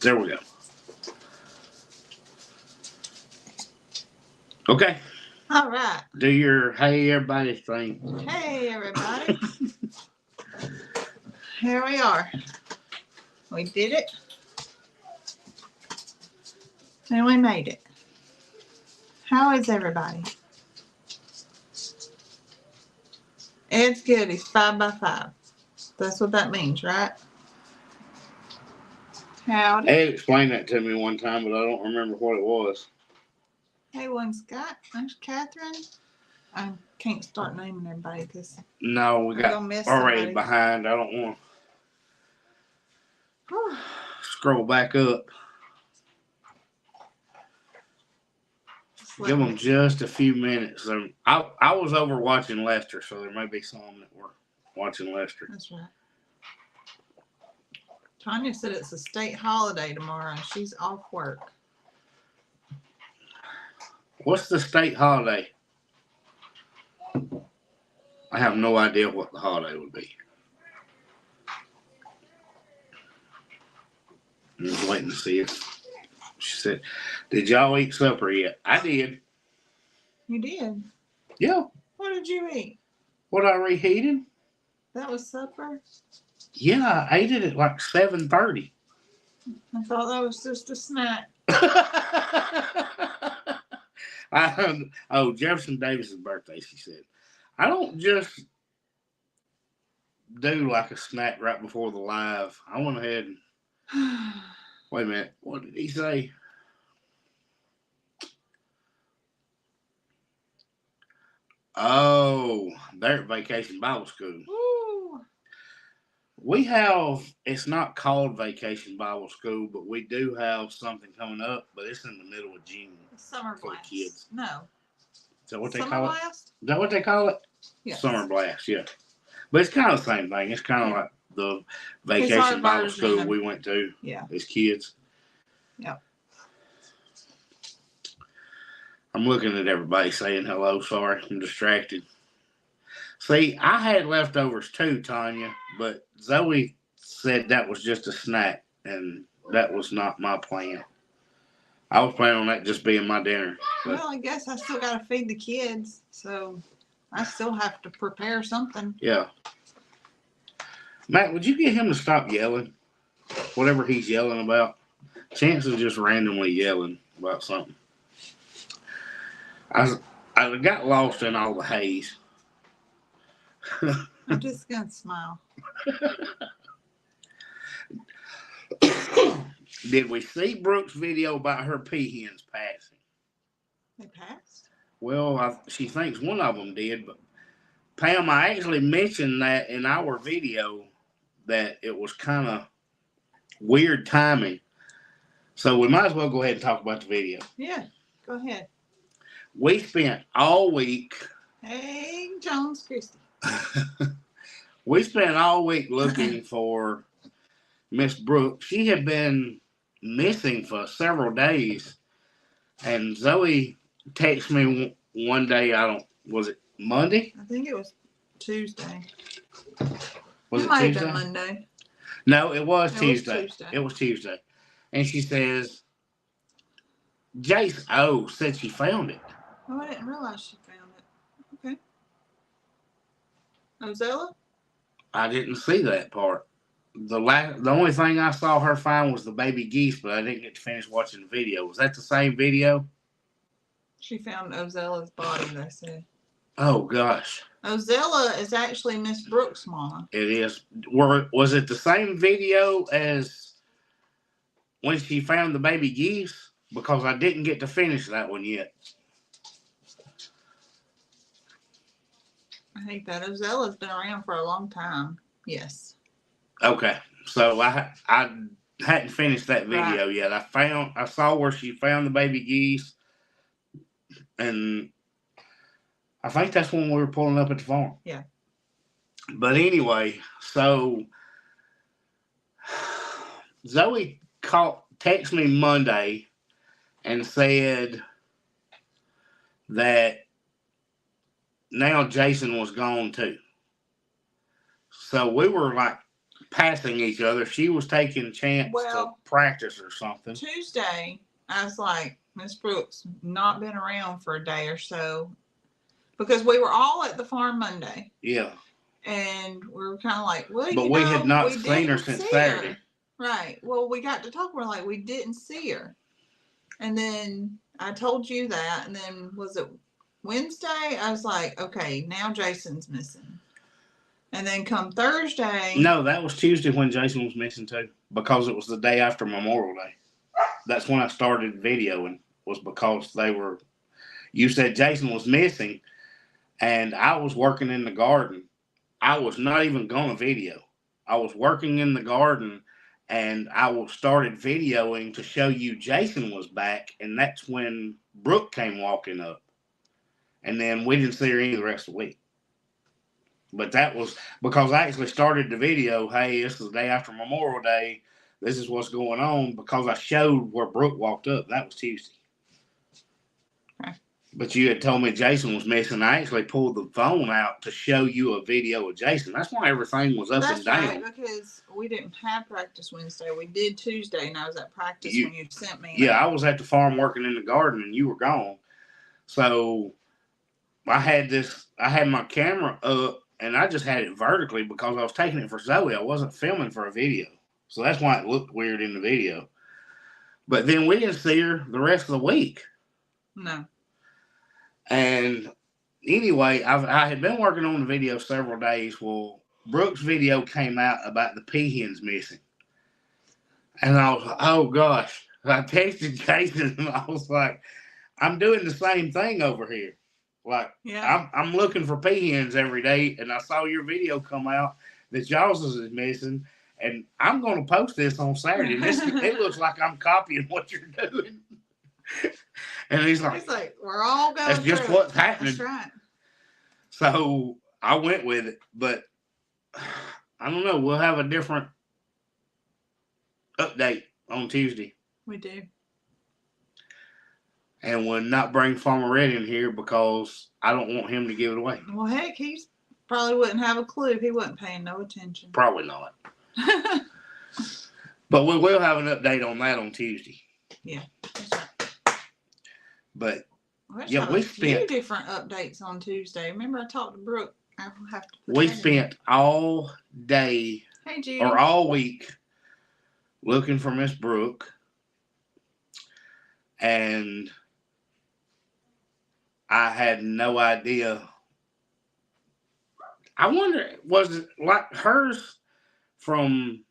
There we go. Okay. All right. Do your hey everybody thing. Hey everybody. Here we are. We did it. And we made it. How is everybody? Ed's good. He's 5 by 5. That's what that means, right? Howdy. Ed explained that to me one time, but I don't remember what it was. Hey, one Scott. There's Catherine. I can't start naming everybody because No, we got already behind. I don't want to scroll back up. Give them just a few minutes. I was over watching Lester, so there may be some that were watching Lester. That's right. Tanya said it's a state holiday tomorrow. She's off work. What's the state holiday? I have no idea what the holiday would be. I'm just waiting to see it. She said, "Did y'all eat supper yet?" I did. You did? Yeah. What did you eat? What I reheated? That was supper? Yeah, I ate it at like 7:30. I thought that was just a snack. Jefferson Davis's birthday, she said. I don't just do like a snack right before the live. I went ahead and wait a minute. What did he say? Oh, they're at Vacation Bible School. Woo. We have, it's not called Vacation Bible School, but we do have something coming up, but it's in the middle of June. Summer for Blast. The kids. No. Is that what they Summer call Blast? it? Is that what they call it? Yes. Summer Blast, yeah. But it's kind of the same thing. It's kind of like the Vacation Bible School we went to as kids. Yep. I'm looking at everybody saying hello. Sorry, I'm distracted. See, I had leftovers too, Tanya, but Zoe said that was just a snack, and that was not my plan. I was planning on that just being my dinner. Well, I guess I still got to feed the kids, so I still have to prepare something. Yeah. Matt, would you get him to stop yelling? Whatever he's yelling about. Chance is just randomly yelling about something. I got lost in all the haze. I'm just going to smile. Did we see Brooke's video about her peahens passing? They passed? Well, she thinks one of them did, but Pam, I actually mentioned that in our video that it was kind of weird timing. So we might as well go ahead and talk about the video. Yeah, go ahead. We spent all week. Hey, Jones Christie. We spent all week looking for Miss Brooke. She had been missing for several days. And Zoe texted me one day, was it Monday? I think it was Tuesday. Was it might have been Monday. No, it was Tuesday. It was Tuesday. And she says, Jace said she found it. Oh, I didn't realize she found it. Okay. Ozella? I didn't see that part. The only thing I saw her find was the baby geese, but I didn't get to finish watching the video. Was that the same video? She found Ozella's body, they said. Oh, gosh. Ozella is actually Miss Brooks' mama. It is. Was it the same video as when she found the baby geese? Because I didn't get to finish that one yet. I think that Ozella's been around for a long time. Yes. Okay. So I hadn't finished that video yet. I saw where she found the baby geese, and I think that's when we were pulling up at the farm. Yeah. But anyway, so Zoe texted me Monday and said that now Jason was gone too. So we were like passing each other. She was taking chance to practice or something. Tuesday, I was like, Miss Brooks not been around for a day or so because we were all at the farm Monday. Yeah. And we were kind of like, well, but we had not seen her since Saturday. Right. Well, we got to talk. We're like, we didn't see her. And then I told you that. And then was it Wednesday? I was like, okay, now Jason's missing. And then come Thursday. No, that was Tuesday when Jason was missing too, because it was the day after Memorial Day. That's when I started videoing, was because you said Jason was missing, and I was working in the garden. I was not even going to video. I was working in the garden, and I started videoing to show you Jason was back, and that's when Brooke came walking up. And then we didn't see her any of the rest of the week. But that was because I actually started the video, hey, this is the day after Memorial Day. This is what's going on, because I showed where Brooke walked up. That was Tuesday. Okay. But you had told me Jason was missing. I actually pulled the phone out to show you a video of Jason. That's why everything was up and down. That's right, because we didn't have practice Wednesday. We did Tuesday, and I was at practice when you sent me. Yeah, I was at the farm working in the garden, and you were gone. So I had my camera up, and I just had it vertically because I was taking it for Zoe. I wasn't filming for a video. So that's why it looked weird in the video. But then we didn't see her the rest of the week. No. And anyway, I had been working on the video several days. Well, Brooke's video came out about the peahens missing. And I was like, oh gosh. I texted Jason, and I was like, I'm doing the same thing over here. Like, yeah. I'm looking for peahens every day, and I saw your video come out that y'all's is missing, and I'm going to post this on Saturday. It looks like I'm copying what you're doing. And he's like, we're all going that's just what's happening. That's right. So I went with it, but I don't know. We'll have a different update on Tuesday. We do. And we'll not bring Farmer Red in here because I don't want him to give it away. Well, heck, he probably wouldn't have a clue if he wasn't paying no attention. Probably not. But we will have an update on that on Tuesday. Yeah, that's right. But yeah, we spent a few different updates on Tuesday. Remember, I talked to Brooke. I'll have to. We spent all day or all week looking for Miss Brooke, and I had no idea. I wonder, was it like hers from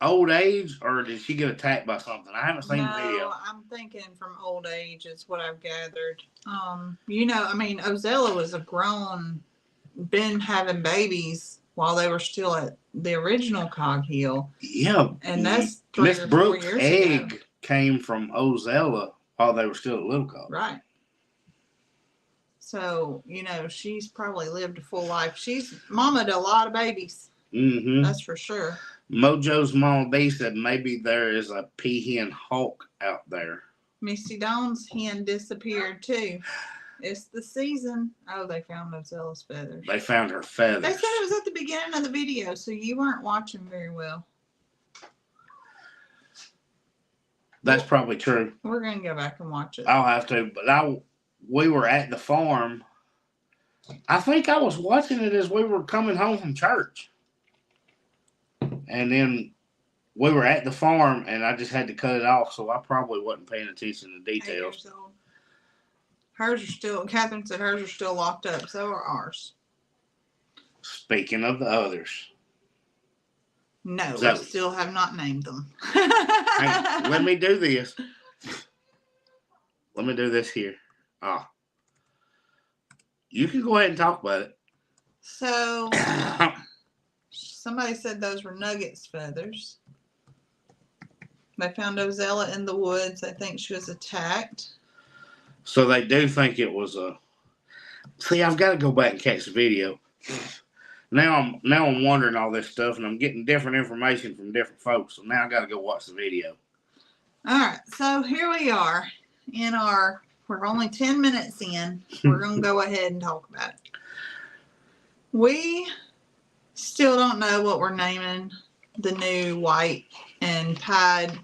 old age, or did she get attacked by something? I haven't seen the video. No, I'm thinking from old age is what I've gathered. I mean, Ozella was been having babies while they were still at the original Cog Hill. Yeah. And that's 3 Miss or 4 Brooks' years egg ago. Came from Ozella while they were still at Little Cog. Right. So, she's probably lived a full life. She's mamaed a lot of babies. Mm-hmm. That's for sure. Mojo's Mama B said maybe there is a peahen hawk out there. Misty Dawn's hen disappeared too. It's the season. Oh, they found Ozella's feathers. They found her feathers. They said it was at the beginning of the video, so you weren't watching very well. That's probably true. We're going to go back and watch it. I'll have to, but we were at the farm. I think I was watching it as we were coming home from church. And then we were at the farm, and I just had to cut it off, so I probably wasn't paying attention to details. Hers are still, Catherine said hers are still locked up. So are ours. Speaking of the others. No, we still have not named them. Hey, let me do this. Let me do this here. You can go ahead and talk about it. So, somebody said those were Nuggets feathers. They found Ozella in the woods. They think she was attacked. So they do think it was a. See, I've got to go back and catch the video. Now I'm wondering all this stuff, and I'm getting different information from different folks. So now I got to go watch the video. All right, so here we are we're only 10 minutes in. We're going to go ahead and talk about it. We still don't know what we're naming the new white and pied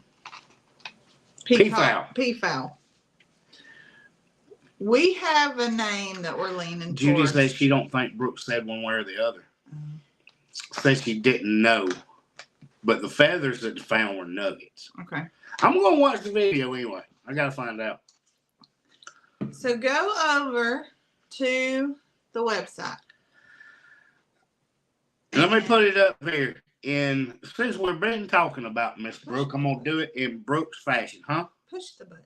Peafowl. peafowl. We have a name that we're leaning Judy towards. says she don't think Brooke said one way or the other. Says she didn't know. But the feathers that they found were nuggets. Okay. I'm going to watch the video anyway. I got to find out. So go over to the website. Let me put it up here. Since we've been talking about Miss Brooke, I'm going to do it in Brooke's fashion, huh? Push the button.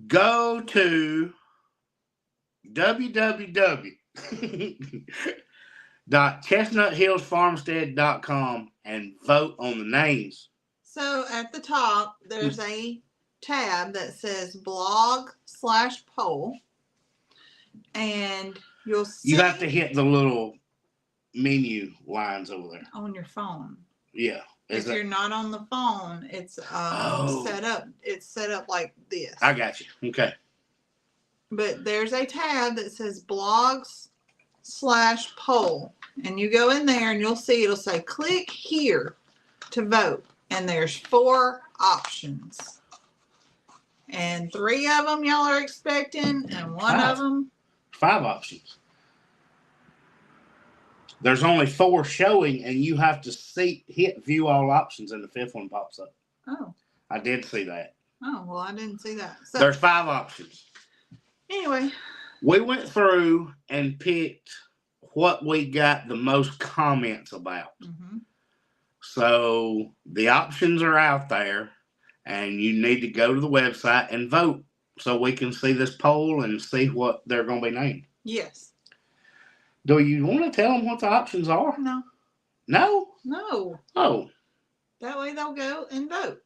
Go to www.chestnuthillsfarmstead.com and vote on the names. So at the top, there's a tab that says blog/poll. And you'll see. You got to hit the little menu lines over there. On your phone. Yeah. If you're not on the phone, it's set up. It's set up like this. I got you. Okay. But there's a tab that says blogs/poll. And you go in there and you'll see it'll say click here to vote. And there's 4 options. And 3 of them y'all are expecting, and 1 of them. 5 options. There's only 4 showing, and you have to hit view all options, and the 5th one pops up. Oh. I did see that. Oh, well, I didn't see that. So, there's 5 options. Anyway. We went through and picked what we got the most comments about. Mm-hmm. So the options are out there, and you need to go to the website and vote so we can see this poll and see what they're going to be named. Yes. Do you want to tell them what the options are? No. No? No. Oh. That way they'll go and vote.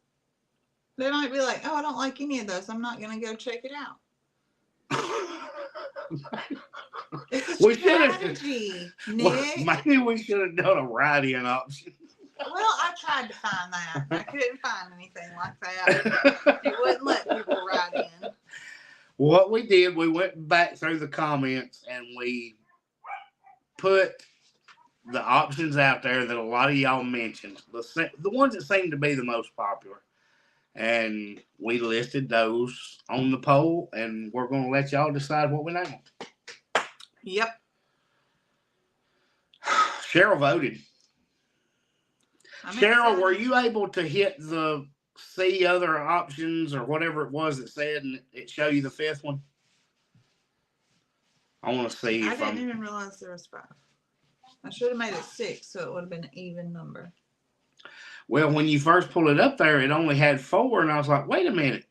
They might be like, oh, I don't like any of those. I'm not going to go check it out. It's a strategy, Nick. Maybe we should have done a write-in option. Well, I tried to find that. I couldn't find anything like that. It wouldn't let people write in. What we did, we went back through the comments and we put the options out there that a lot of y'all mentioned. The ones that seemed to be the most popular. And we listed those on the poll, and we're going to let y'all decide what we name them. Yep. Cheryl voted. Cheryl, excited. were you able to hit the see other options or whatever it was that said, and it show you the 5th one? I want to see if I didn't even realize there was 5. I should have made it 6, so it would have been an even number. Well, when you first pulled it up there, it only had 4, and I was like, wait a minute.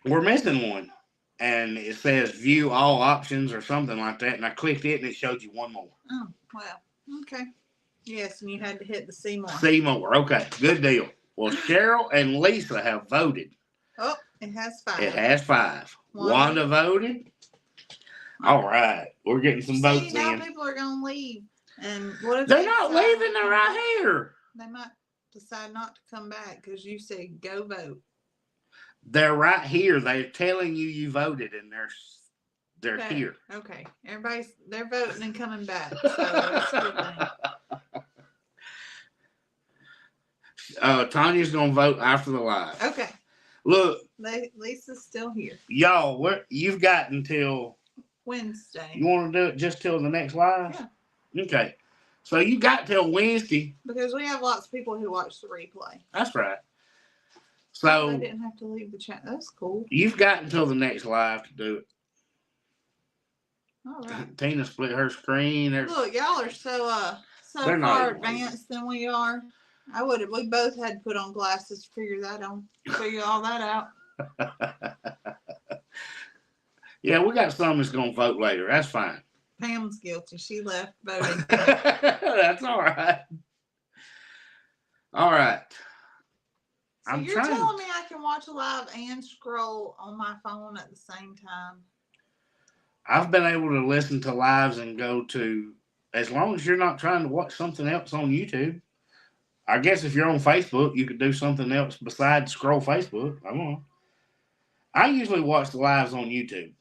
We're missing one. And it says view all options or something like that, and I clicked it, and it showed you 1 more. Oh, well, okay. Yes, and you had to hit the see more. See more. Okay, good deal. Well, Cheryl and Lisa have voted. Oh, it has 5. It has 5. Wanda voted. All right. We're getting some votes now in. People are going to leave. And what if They're not leaving. They're right here. They might decide not to come back because you said go vote. They're right here. They're telling you voted, and they're okay. here. Okay. They're voting and coming back. So that's a good thing. Tanya's going to vote after the live. Okay. Look. Lisa's still here. Y'all, you've got until Wednesday. You want to do it just till the next live? Yeah. Okay. So you got till Wednesday. Because we have lots of people who watch the replay. That's right. So I didn't have to leave the chat. That's cool. You've got until the next live to do it. All right. Tina split her screen. Look, y'all are so far advanced than we are. We both had to put on glasses to figure all that out. Yeah, we got some that's gonna vote later. That's fine. Pam's guilty. She left voting. That's all right. All right. So you're telling me I can watch a live and scroll on my phone at the same time? I've been able to listen to lives and go to, as long as you're not trying to watch something else on YouTube. I guess if you're on Facebook, you could do something else besides scroll Facebook. I don't know. I usually watch the lives on YouTube.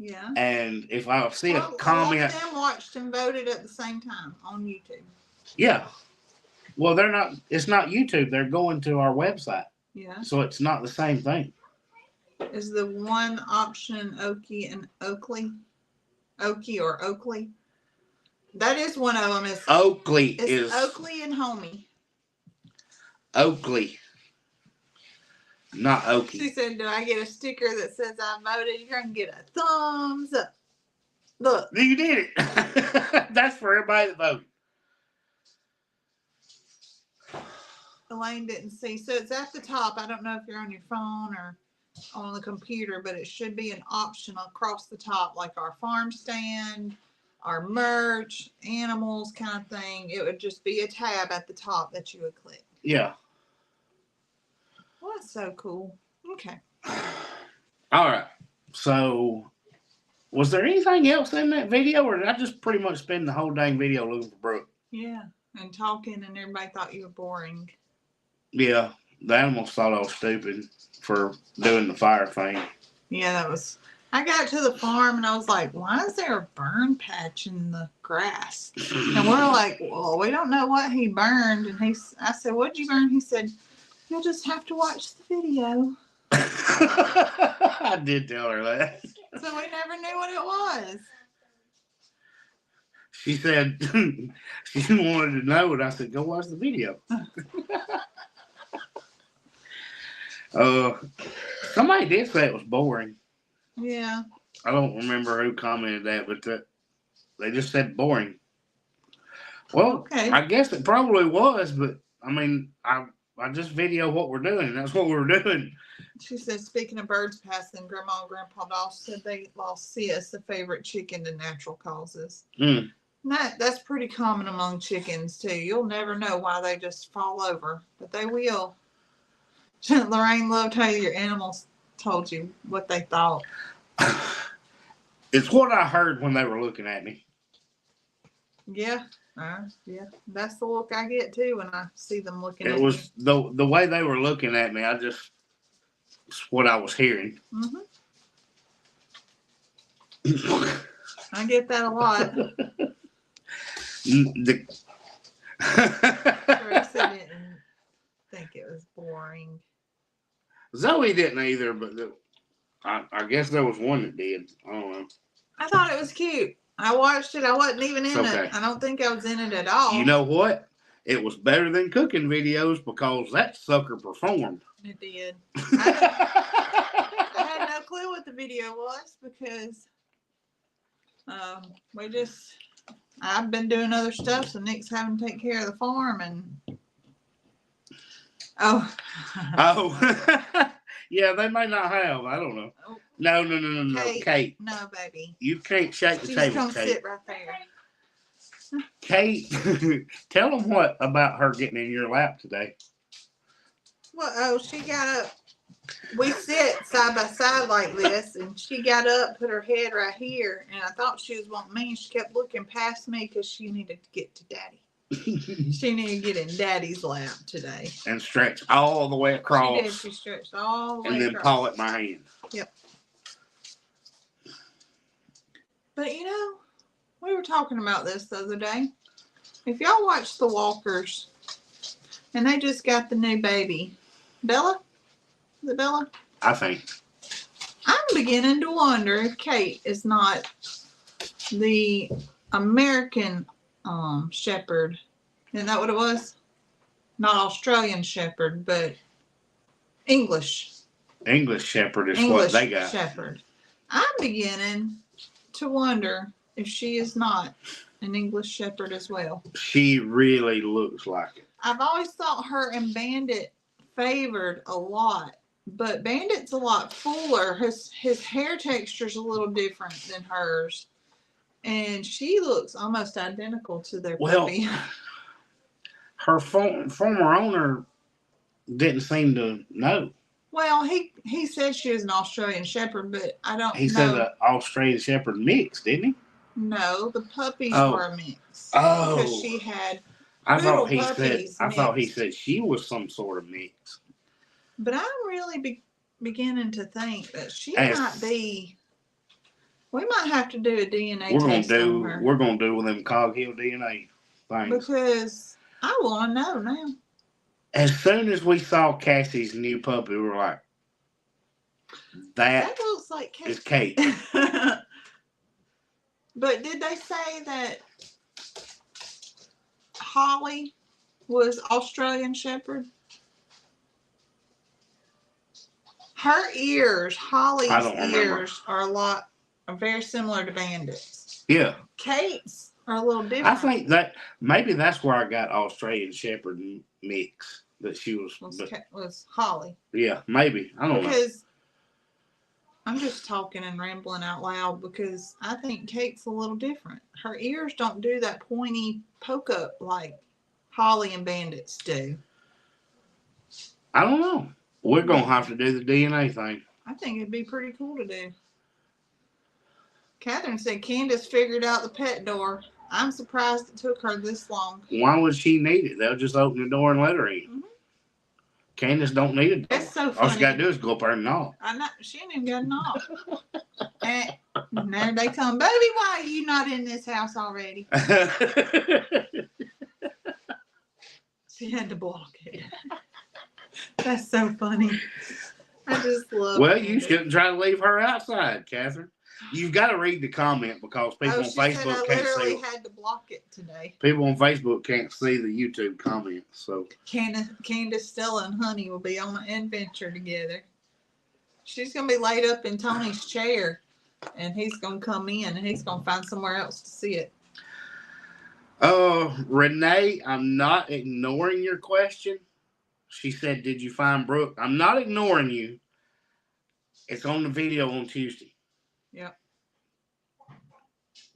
Yeah. And if I see Well, a a lot comment, of them watched and voted at the same time on YouTube. yeah. Well, they're not. It's not YouTube. They're going to our website, Yeah. so it's not the same thing. Is the one option Okie and Oakley? Okie or Oakley? That is one of them. It's Oakley it's is Oakley and Homie. Oakley, not Okie. She said, "Do I get a sticker that says I voted? You're gonna get a thumbs up." Look, You did it. That's for everybody that voted. Elaine didn't see, so it's at the top. I don't know if you're on your phone or on the computer, but it should be an option across the top, like our farm stand, our merch, animals kind of thing. It would just be a tab at the top that you would click. Yeah. Well, that's so cool. Okay. All right. So, was there anything else in that video, or did I just pretty much spend the whole dang video looking for Brooke? Yeah, and talking, and everybody thought you were boring. Yeah. The animals thought I was stupid for doing the fire thing. Yeah, that was. I got to the farm and I was like, "Why is there a burn patch in the grass?" And we're like, "Well, we don't know what he burned." And I said, "What'd you burn?" He said, "You'll just have to watch the video." I did tell her that. So we never knew what it was. She said she wanted to know it. I said, "Go watch the video." Somebody did say it was boring. Yeah. I don't remember who commented that, but they just said boring. Well, Okay. I guess it probably was, but I mean, I just video what we're doing. That's what we're doing. She said, speaking of birds passing, Grandma and Grandpa Doss said they lost Sis, a favorite chicken, to natural causes. Mm. That's pretty common among chickens, too. You'll never know why they just fall over, but they will. Lorraine loved how your animals told you what they thought. It's what I heard when they were looking at me. Yeah. Yeah. That's the look I get, too, when I see them looking at It was the way they were looking at me. It's what I was hearing. Mm-hmm. I get that a lot. Teresa didn't think it was boring. Zoe didn't either, but I guess there was one that did. I don't know. I thought it was cute. I watched it. I wasn't even in okay. it. I don't think I was in it at all. You know what? It was better than cooking videos because that sucker performed. It did. I had no clue what the video was because I've been doing other stuff, so Nick's having to take care of the farm and oh. Yeah, they may not have. I don't know. Oh. No, Kate. No, baby. You can't shake the She's table, gonna Kate. sit right there. Kate, tell them what about her getting in your lap today. Well, she got up. We sit side by side like this, and she got up, put her head right here, and I thought she was wanting me. She kept looking past me because she needed to get to Daddy. She needed to get in Daddy's lap today. And stretch all the way across. She did. She stretched all the way and then across. paw at my hand. Yep. But you know, we were talking about this the other day. If y'all watch The Walkers, and they just got the new baby, Bella? Is it Bella? I think. I'm beginning to wonder if Kate is not the American shepherd. Isn't that what it was? Not Australian shepherd, but English. English shepherd is English what they got. shepherd. I'm beginning to wonder if she is not an English shepherd as well. She really looks like it. I've always thought her and Bandit favored a lot, but Bandit's a lot fuller. His hair texture's a little different than hers, and she looks almost identical to their puppy. Her former owner didn't seem to know. Well, he said she was an Australian shepherd, but I don't know. He said an Australian shepherd mix, didn't he? No, the puppies were a mix. Oh. Because she had I thought he mixed. said she was some sort of mix. But I'm really beginning to think that she As- might be We might have to do a DNA We're gonna test on her. we're gonna do with them Cog Hill DNA things. Because I want to know now. As soon as we saw Cassie's new puppy, we were like, That looks like Kate. is Kate. But did they say that Holly was Australian Shepherd? Her ears, Holly's I don't remember. ears, are very similar to Bandit's. Yeah. Kate's are a little different. I think that maybe that's where I got Australian Shepherd mix. That she was Holly. Yeah, maybe. I don't know. Because I'm just talking and rambling out loud because I think Kate's a little different. Her ears don't do that pointy poke up like Holly and Bandit's do. I don't know. We're going to have to do the DNA thing. I think it'd be pretty cool to do. Catherine said Candace figured out the pet door. I'm surprised it took her this long. Why would she need it? They'll just open the door and let her in. Mm-hmm. Candace don't need it. That's so funny. All she got to do is go up there and knock. I know. She ain't even got a knock. And there they come. Baby, why are you not in this house already? She had to block it. That's so funny. I just love it. Well, you shouldn't try to leave her outside, Catherine. You've got to read the comment because people on Facebook can't see. I literally had to block it today. People on Facebook can't see the YouTube comments. So Candace, Stella, and Honey will be on an adventure together. She's going to be laid up in Tony's chair, and he's going to come in, and he's going to find somewhere else to sit. Renee, I'm not ignoring your question. She said, did you find Brooke? I'm not ignoring you. It's on the video on Tuesday. Yep.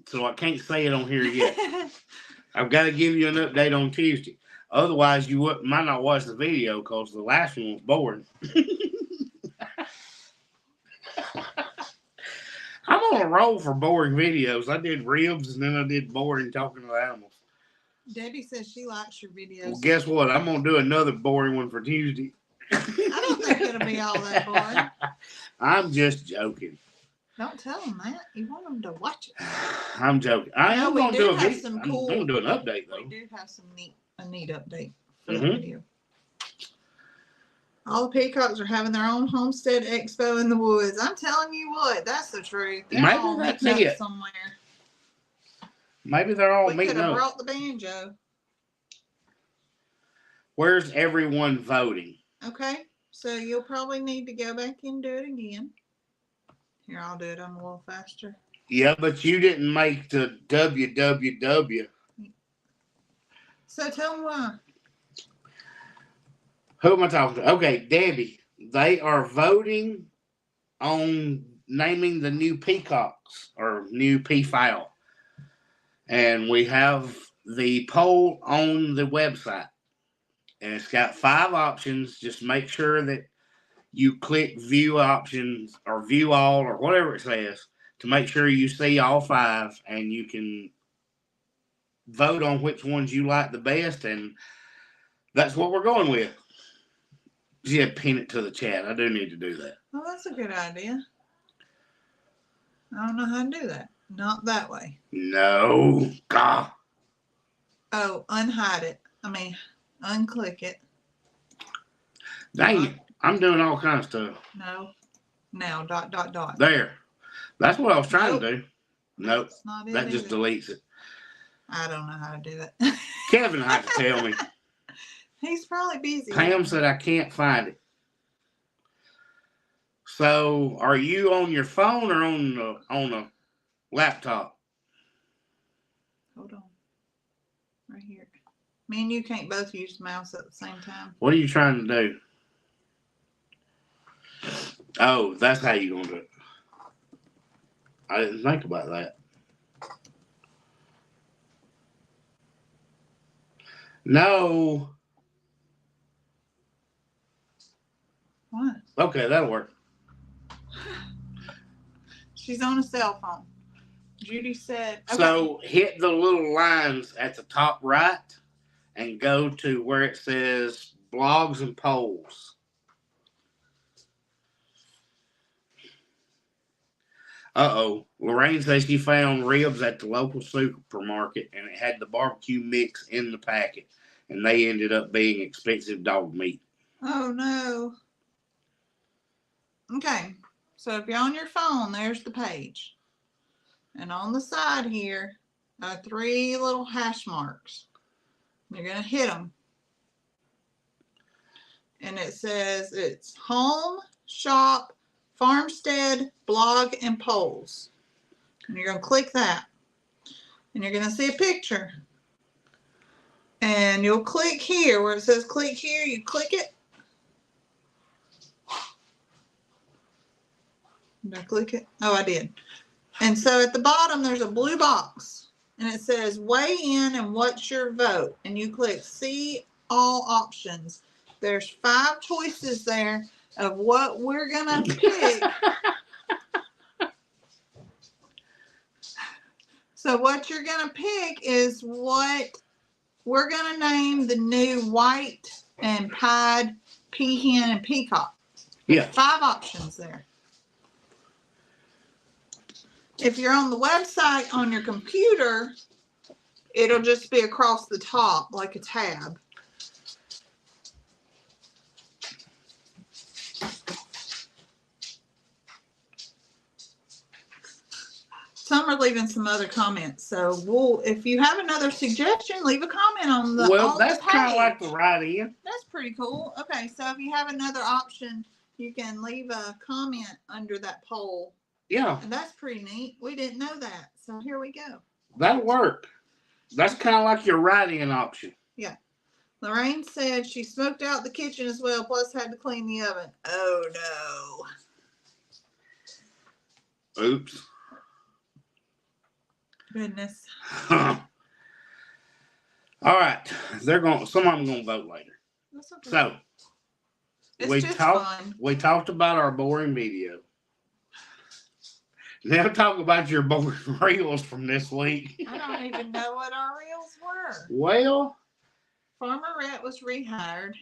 So I can't say it on here yet. I've got to give you an update on Tuesday. Otherwise, you might not watch the video because the last one was boring. I'm on a roll for boring videos. I did ribs and then I did boring talking to animals. Debbie says she likes your videos. Well, guess what? I'm going to do another boring one for Tuesday. I don't think it'll be all that boring. I'm just joking. Don't tell them that. You want them to watch it. I'm joking. I am going to do a video. I'm Cool, going to do an update, though. We do have a neat update for Mm-hmm. the video. All the peacocks are having their own homestead expo in the woods. I'm telling you what, that's the truth. They're Maybe all that's mixed it. up somewhere. Maybe they're all We could meeting have up. brought the banjo. Where's everyone voting? Okay, so you'll probably need to go back and do it again. Here, I'll do it on a little faster. Yeah, but you didn't make the www. So tell them why. Who am I talking to? Okay, Debbie. They are voting on naming the new peacocks or new peafowl. And we have the poll on the website. And it's got 5 options. Just make sure that you click view options or view all or whatever it says to make sure you see all 5 and you can vote on which ones you like the best. And that's what we're going with. Yeah, pin it to the chat. I do need to do that. Well, that's a good idea. I don't know how to do that. Not that way. No. God. Oh, unhide it. Unclick it. Dang it. I'm doing all kinds of stuff. No. Now, ... There. That's what I was trying to do. Nope. That's not it That just either. deletes it. I don't know how to do that. Kevin had to tell me. He's probably busy. Pam said I can't find it. So, are you on your phone or on a laptop? Hold on. Right here. Me and you can't both use the mouse at the same time. What are you trying to do? Oh, that's how you're going to do it. I didn't think about that. No. What? Okay, that'll work. She's on a cell phone. Judy said. Okay. So hit the little lines at the top right and go to where it says blogs and polls. Lorraine says she found ribs at the local supermarket and it had the barbecue mix in the packet, and they ended up being expensive dog meat. Oh no. Okay, so if you're on your phone, there's the page. And on the side here are 3 little hash marks. You're going to hit them. And it says it's home, shop, farmstead, blog, and polls. And you're going to click that. And you're going to see a picture. And you'll click here where it says click here. You click it. Did I click it? Oh, I did. And so at the bottom, there's a blue box. And it says weigh in and what's your vote. And you click see all options. There's 5 choices there of what we're going to pick. So what you're going to pick is what we're going to name the new white and pied peahen and peacock. Yeah. 5 options there. If you're on the website on your computer, it'll just be across the top like a tab. Some are leaving some other comments. So if you have another suggestion, leave a comment on the Well, on that's the kind of page. like the right in. That's pretty cool. Okay, so if you have another option, you can leave a comment under that poll. Yeah. And that's pretty neat. We didn't know that. So here we go. That'll work. That's kind of like your right in option. Yeah. Lorraine said she smoked out the kitchen as well, plus had to clean the oven. Oh no. Oops. Goodness. All right. Some of them gonna vote later. That's okay. So it's we just talked fun. we talked about our boring video. Now talk about your boring reels from this week. I don't even know what our reels were. Well, Farmer Rhett was rehired,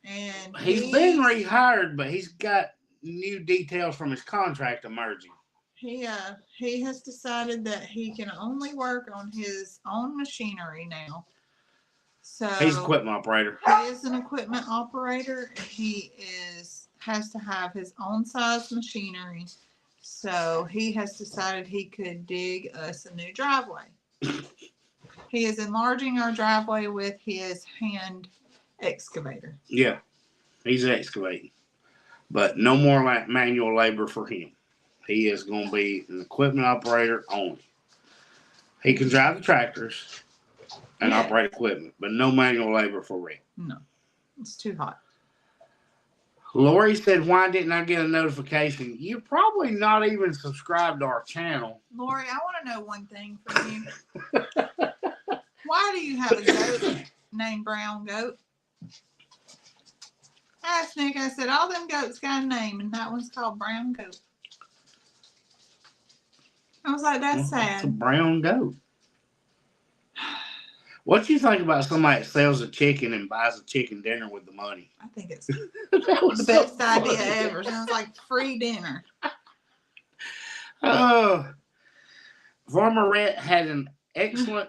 and he's been rehired, but he's got new details from his contract emerging. He has decided that he can only work on his own machinery now. So He's an equipment operator. He is an equipment operator. He has to have his own size machinery. So he has decided he could dig us a new driveway. He is enlarging our driveway with his hand excavator. Yeah, he's excavating. But no more manual labor for him. He is going to be an equipment operator only. He can drive the tractors and operate equipment, but no manual labor for Rick. No, it's too hot. Lori said, why didn't I get a notification? You're probably not even subscribed to our channel. Lori, I want to know one thing from you. Why do you have a goat named Brown Goat? I asked Nick, I said, all them goats got a name, and that one's called Brown Goat. I was like, that's sad. It's a brown goat. What do you think about somebody that sells a chicken and buys a chicken dinner with the money? I think it's That was the so best idea funny. ever. Sounds like free dinner. Farmer Rhett had an excellent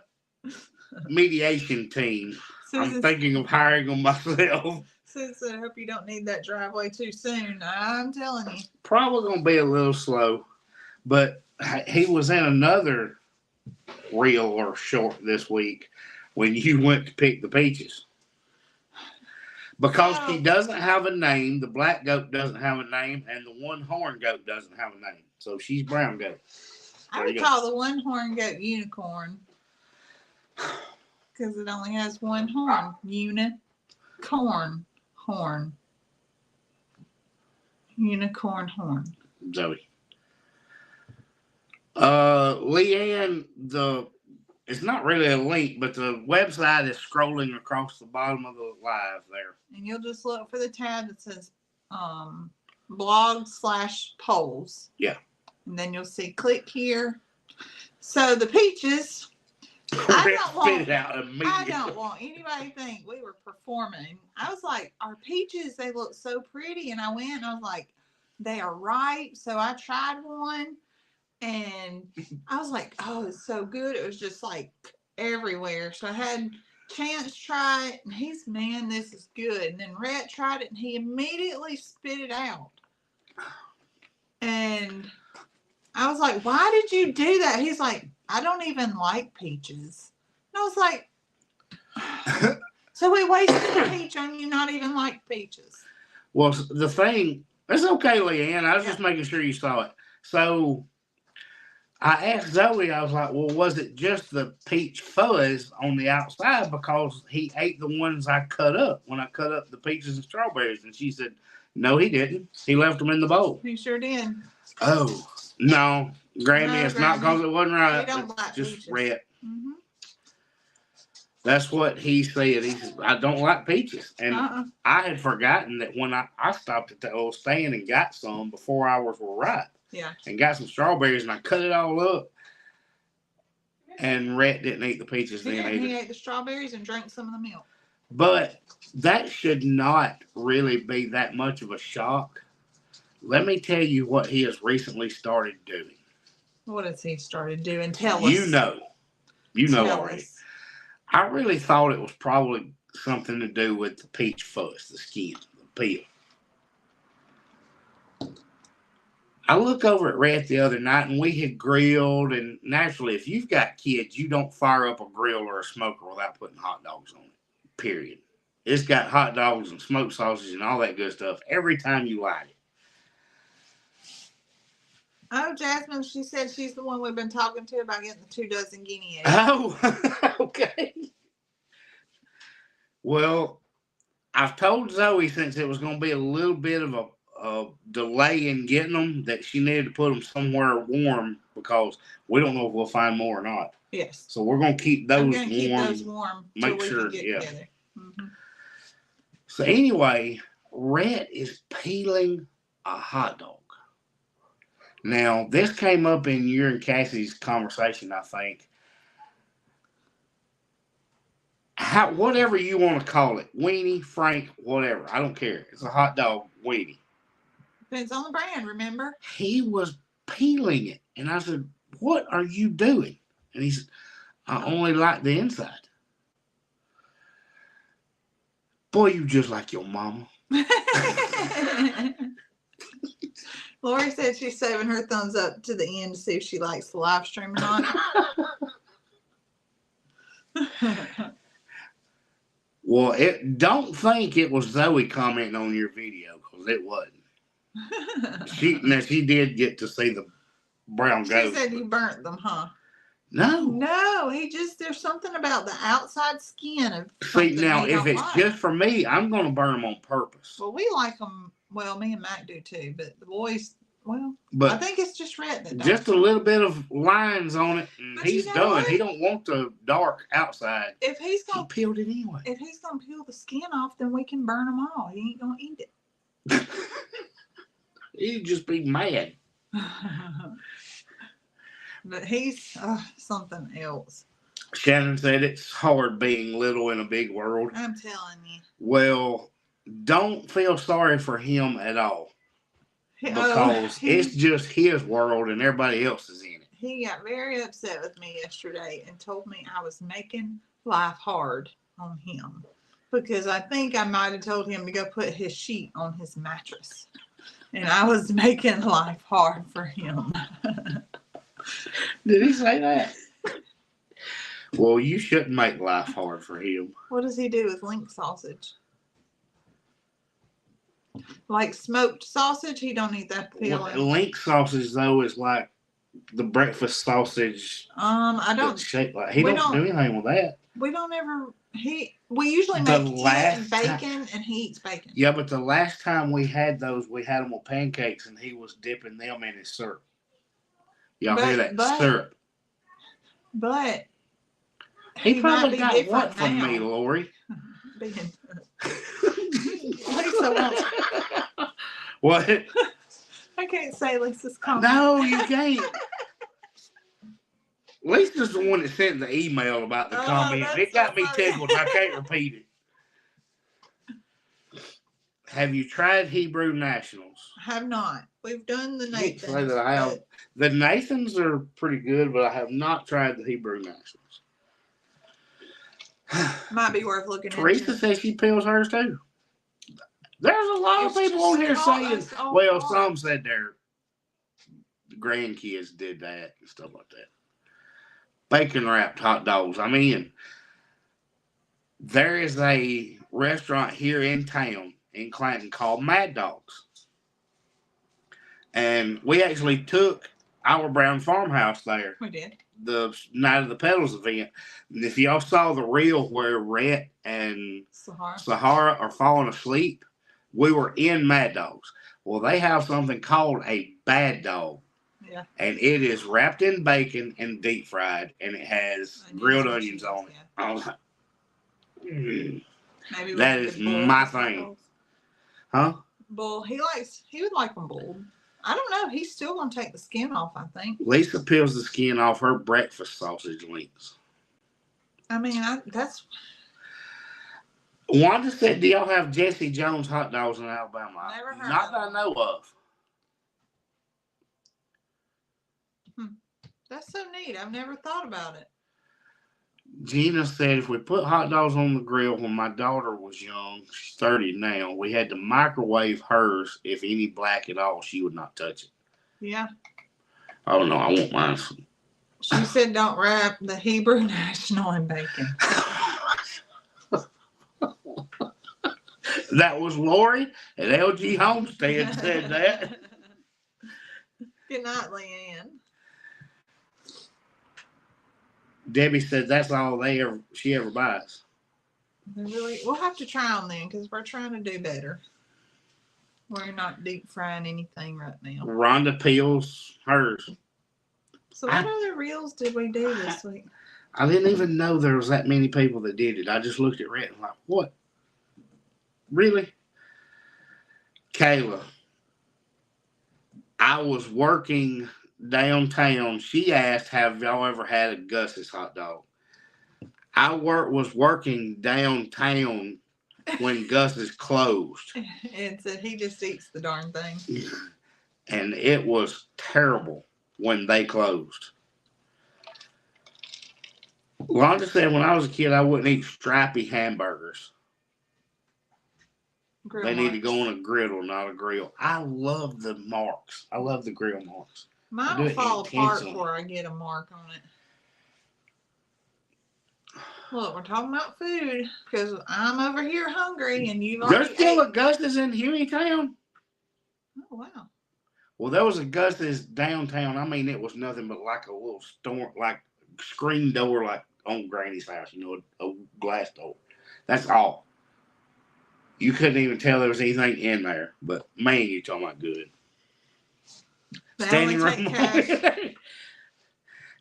mediation team. I'm thinking of hiring them myself. Susan, I hope you don't need that driveway too soon. I'm telling you. Probably going to be a little slow, but he was in another reel or short this week when you went to pick the peaches. Because she doesn't have a name, the black goat doesn't have a name, and the one horn goat doesn't have a name. So she's brown goat. I would call the one horn goat unicorn. Because it only has one horn. Unicorn horn. Unicorn horn. Zoe. Leanne, it's not really a link, but the website is scrolling across the bottom of the live there. And you'll just look for the tab that says blog/polls. Yeah. And then you'll see click here. So the peaches, I don't want anybody to think we were performing. I was like, our peaches, they look so pretty. And I went and I was like, they are ripe. So I tried one. And I was like, oh, it's so good. It was just like everywhere. So I had Chance try it, and he's, man, this is good. And then Rhett tried it, and he immediately spit it out. And I was like, why did you do that? He's like, I don't even like peaches. And I was like, so we wasted a peach on you not even like peaches. Well, the thing, it's okay, Leanne. I was just making sure you saw it. So I asked Zoe, I was like, well, was it just the peach fuzz on the outside? Because he ate the ones I cut up when I cut up the peaches and strawberries. And she said, no, he didn't. He left them in the bowl. He sure did. Oh, no, Grammy, it's not because it wasn't right. We don't like just peaches. red. Mm-hmm. That's what he said. He said, I don't like peaches. And I had forgotten that when I stopped at the old stand and got some before ours were ripe. Yeah. And got some strawberries and I cut it all up. And Rhett didn't eat the peaches then either. He ate the strawberries and drank some of the milk. But that should not really be that much of a shock. Let me tell you what he has recently started doing. What has he started doing? Tell us. You know already. I really thought it was probably something to do with the peach fuzz, the skin, the peel. I look over at Rhett the other night and we had grilled, and naturally, if you've got kids, you don't fire up a grill or a smoker without putting hot dogs on it, period. It's got hot dogs and smoked sausage and all that good stuff every time you light it. Oh, Jasmine, she said she's the one we've been talking to about getting the 2 dozen guinea eggs. Oh, okay. Well, I've told Zoe since it was going to be a little bit of a delay in getting them that she needed to put them somewhere warm because we don't know if we'll find more or not. Yes. So we're going to keep those warm. Keep those warm. Make sure, yeah. Mm-hmm. So anyway, Rhett is peeling a hot dog. Now, this came up in your and Cassie's conversation, I think. Whatever you want to call it, weenie, frank, whatever. I don't care. It's a hot dog weenie. Depends on the brand, remember? He was peeling it. And I said, what are you doing? And he said, I only like the inside. Boy, you just like your mama. Lori said she's saving her thumbs up to the end to see if she likes the live stream or not. Well, don't think it was Zoe commenting on your video, because it wasn't. She did get to see the brown goat. She said you burnt them, huh? No. No, there's something about the outside skin of. See, now, if it's just for me, I'm going to burn them on purpose. Well, we like them. Well, me and Mac do too, but the boys, but I think it's just Rhett that just a little bit of lines on it, and he's done. What? He don't want the dark outside. If he's gonna he peeled it anyway. If he's gonna peel the skin off, then we can burn them all. He ain't gonna eat it. He'd just be mad. But he's something else. Shannon said it's hard being little in a big world. I'm telling you. Well, don't feel sorry for him at all. Because it's just his world and everybody else is in it. He got very upset with me yesterday and told me I was making life hard on him. Because I think I might have told him to go put his sheet on his mattress. And I was making life hard for him. Did he say that? Well, you shouldn't make life hard for him. What does he do with link sausage? Like smoked sausage? He don't eat that peeling. Well, link sausage, though, is like the breakfast sausage. I don't. Like, he don't do anything with that. We don't ever. We usually make tea and bacon, and he eats bacon. Yeah, but the last time we had those, we had them with pancakes, and he was dipping them in his syrup. Y'all hear that? Syrup. But he probably got what from me, Lori? What? I can't say Lisa's comment. No, you can't. Lisa's the one that sent the email about the comment. It got me tickled. I can't repeat it. Have you tried Hebrew Nationals? Have not. We've done the I can't Nathans. say that I have. The Nathans are pretty good, but I have not tried the Hebrew Nationals. Might be worth looking Teresa into. says she peels hers too. There's a lot of It's people on just here caught saying, us off well, guard. some said their grandkids did that and stuff like that. Bacon wrapped hot dogs. I mean, there is a restaurant here in town in Clanton called Mad Dogs. And we actually took our Brown Farmhouse there We did. the Night of the Pedals event. And if y'all saw the reel where Rhett and Sahara are falling asleep, we were in Mad Dogs. Well, they have something called a bad dog. Yeah. And it is wrapped in bacon and deep fried, and it has grilled onions on it. Yeah. I was like, Maybe that is my thing. Huh? Bull. He would like them boiled. I don't know. He's still gonna take the skin off, I think. Lisa peels the skin off her breakfast sausage links. I mean, that's. Wanda said, "Do y'all have Jesse Jones hot dogs in Alabama?" Never heard Not of that I know of. That's so neat. I've never thought about it. Gina said, if we put hot dogs on the grill when my daughter was young, she's 30 now, we had to microwave hers. If any black at all, she would not touch it. Yeah. Oh, no, I want mine. She said don't wrap the Hebrew National in bacon. That was Lori at LG Homestead said that. Good night, Leanne. Debbie said that's all she ever buys. We'll have to try them then because we're trying to do better. We're not deep frying anything right now. Rhonda peels hers. So what other reels did we do this week? I didn't even know there was that many people that did it. I just looked at Rhett and like, what? Really? Kayla. I was working downtown. She asked, have y'all ever had a Gus's hot dog? I was working downtown when Gus's closed. And said he just eats the darn thing. And it was terrible when they closed. Londa said when I was a kid, I wouldn't eat stripy hamburgers. They need to go on a griddle, not a grill. I love the marks. I love the grill marks. Mine will fall apart before I get a mark on it. Look, we're talking about food because I'm over here hungry and you've already There's still a Gus's in Hueytown. Oh, wow. Well, there was a Gus's downtown. I mean, it was nothing but like a little store, like screen door, like on Granny's house, a glass door. That's all. You couldn't even tell there was anything in there. But, man, you're talking about good. Standing room.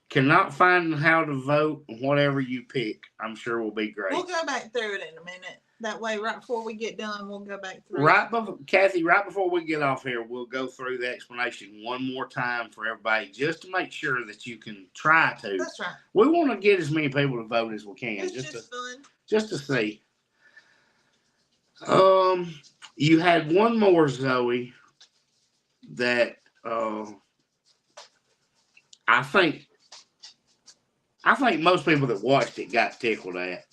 Cannot find how to vote. Whatever you pick, I'm sure will be great. We'll go back through it in a minute. That way, right before we get done, we'll go back through Kathy, right before we get off here, we'll go through the explanation one more time for everybody just to make sure that you can try to. That's right. We want to get as many people to vote as we can. It's just fun. Just to see. You had one more, Zoe, that I think most people that watched it got tickled at